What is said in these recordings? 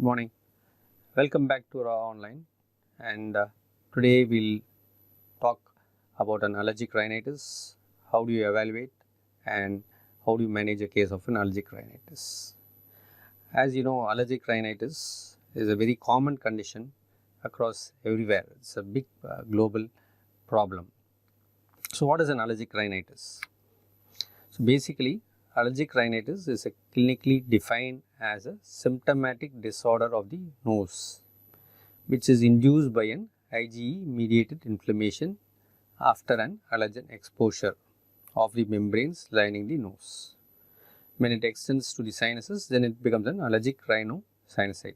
morning. Welcome back to RAAONLINE, and today we'll talk about an allergic rhinitis. How do you evaluate and how do you manage a case of an allergic rhinitis? As you know, allergic rhinitis is a very common condition across everywhere. It's a big global problem. So what is an allergic rhinitis? So basically, allergic rhinitis is a clinically defined as a symptomatic disorder of the nose, which is induced by an IgE mediated inflammation after an allergen exposure of the membranes lining the nose. When it extends to the sinuses, then it becomes an allergic rhinosinusitis.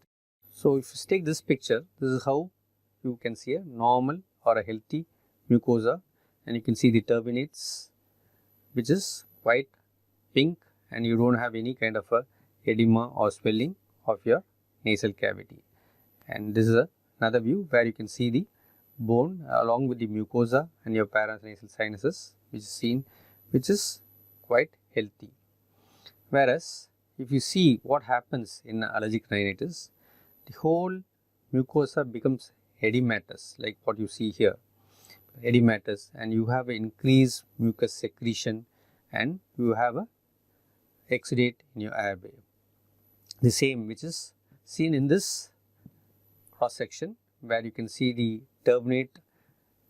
So if you take this picture, this is how you can see a normal or a healthy mucosa, and you can see the turbinates, which is white, pink, and you don't have any kind of a edema or swelling of your nasal cavity. And this is another view where you can see the bone along with the mucosa and your paranasal sinuses, which is seen, which is quite healthy. Whereas if you see what happens in allergic rhinitis, the whole mucosa becomes edematous, like what you see here, edematous, and you have an increased mucus secretion and you have a exudate in your airway. The same which is seen in this cross section, where you can see the turbinate,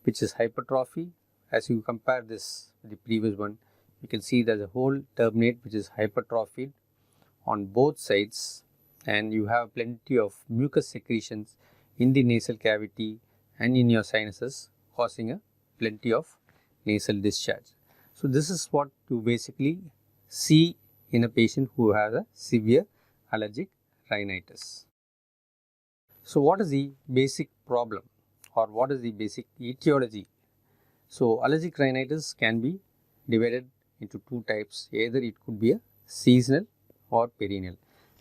which is hypertrophy. As you compare this with the previous one, you can see that the whole turbinate which is hypertrophied on both sides, and you have plenty of mucus secretions in the nasal cavity and in your sinuses, causing a plenty of nasal discharge. So this is what you basically see in a patient who has a severe allergic rhinitis. So what is the basic problem, or what is the basic etiology? So allergic rhinitis can be divided into two types. Either it could be a seasonal or perennial.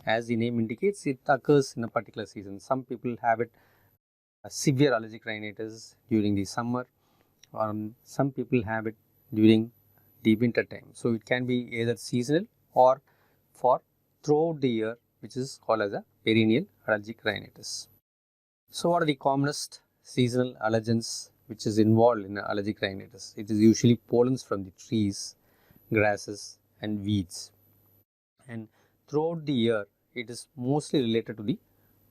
As the name indicates, it occurs in a particular season. Some people have it a severe allergic rhinitis during the summer, or some people have it during the winter time. So it can be either seasonal or for throughout the year, which is called as a perennial allergic rhinitis. So what are the commonest seasonal allergens which is involved in allergic rhinitis? It is usually pollens from the trees, grasses and weeds, and throughout the year it is mostly related to the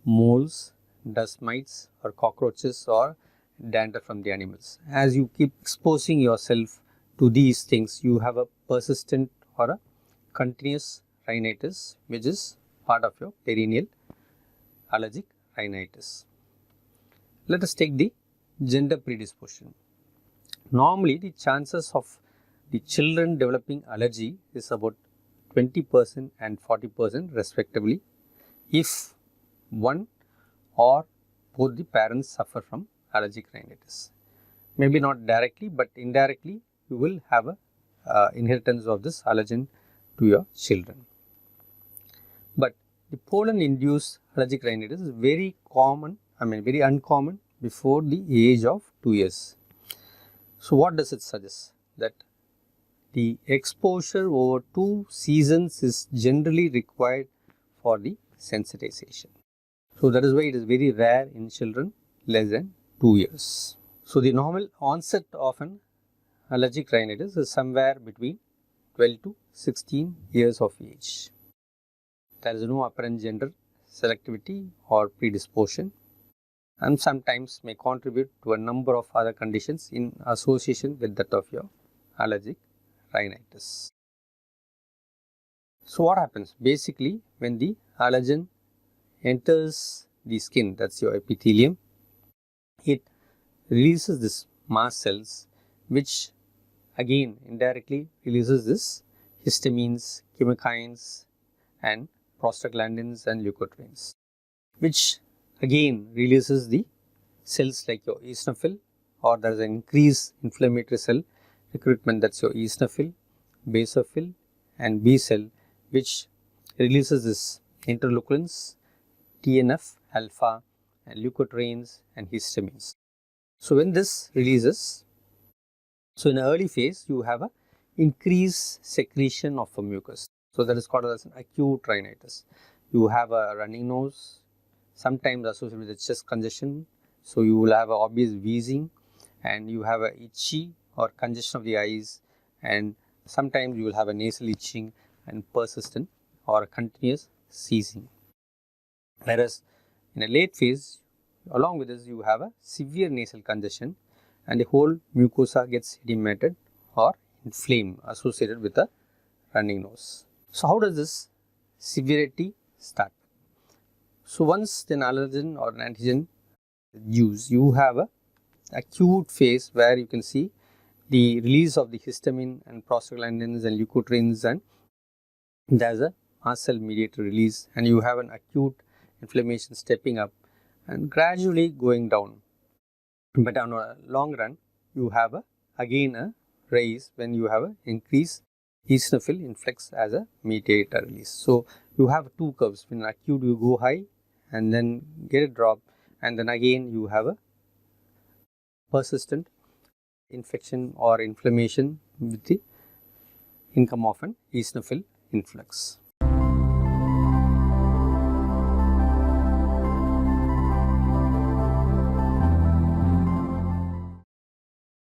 moles, dust mites or cockroaches or dander from the animals. As you keep exposing yourself to these things, you have a persistent or a continuous rhinitis, which is part of your perennial allergic rhinitis. Let us take the gender predisposition. Normally, the chances of the children developing allergy is about 20% and 40% respectively, if one or both the parents suffer from allergic rhinitis. Maybe not directly, but indirectly you will have a inheritance of this allergen to your children. But the pollen induced allergic rhinitis is very uncommon before the age of 2 years. So what does it suggest? That the exposure over 2 seasons is generally required for the sensitization. So that is why it is very rare in children less than 2 years. So the normal onset of an allergic rhinitis is somewhere between 12 to 16 years of age. There is no apparent gender selectivity or predisposition, and sometimes may contribute to a number of other conditions in association with that of your allergic rhinitis. So what happens? Basically, when the allergen enters the skin, that's your epithelium, it releases this mast cells, which again indirectly releases this histamines, chemokines and prostaglandins and leukotrienes, which again releases the cells like your eosinophil, or there is an increased inflammatory cell recruitment, that's your eosinophil, basophil and B cell, which releases this interleukins, TNF alpha and leukotrienes and histamines. So when this releases, so in the early phase you have a increased secretion of a mucus. So that is called as an acute rhinitis. You have a running nose, sometimes associated with the chest congestion. So you will have an obvious wheezing, and you have a itchy or congestion of the eyes, and sometimes you will have a nasal itching and persistent or a continuous seizing. Whereas in a late phase, along with this, you have a severe nasal congestion, and the whole mucosa gets edematted or inflamed associated with a running nose. So how does this severity start? So once an allergen or an antigen use, you have a acute phase where you can see the release of the histamine and prostaglandins and leukotrienes, and there's a mast cell mediated release, and you have an acute inflammation stepping up and gradually going down. But on a long run, you have again a rise when you have an increased eosinophil influx as a mediator release. So you have two curves. When acute, you go high and then get a drop, and then again you have a persistent infection or inflammation with the income of an eosinophil influx.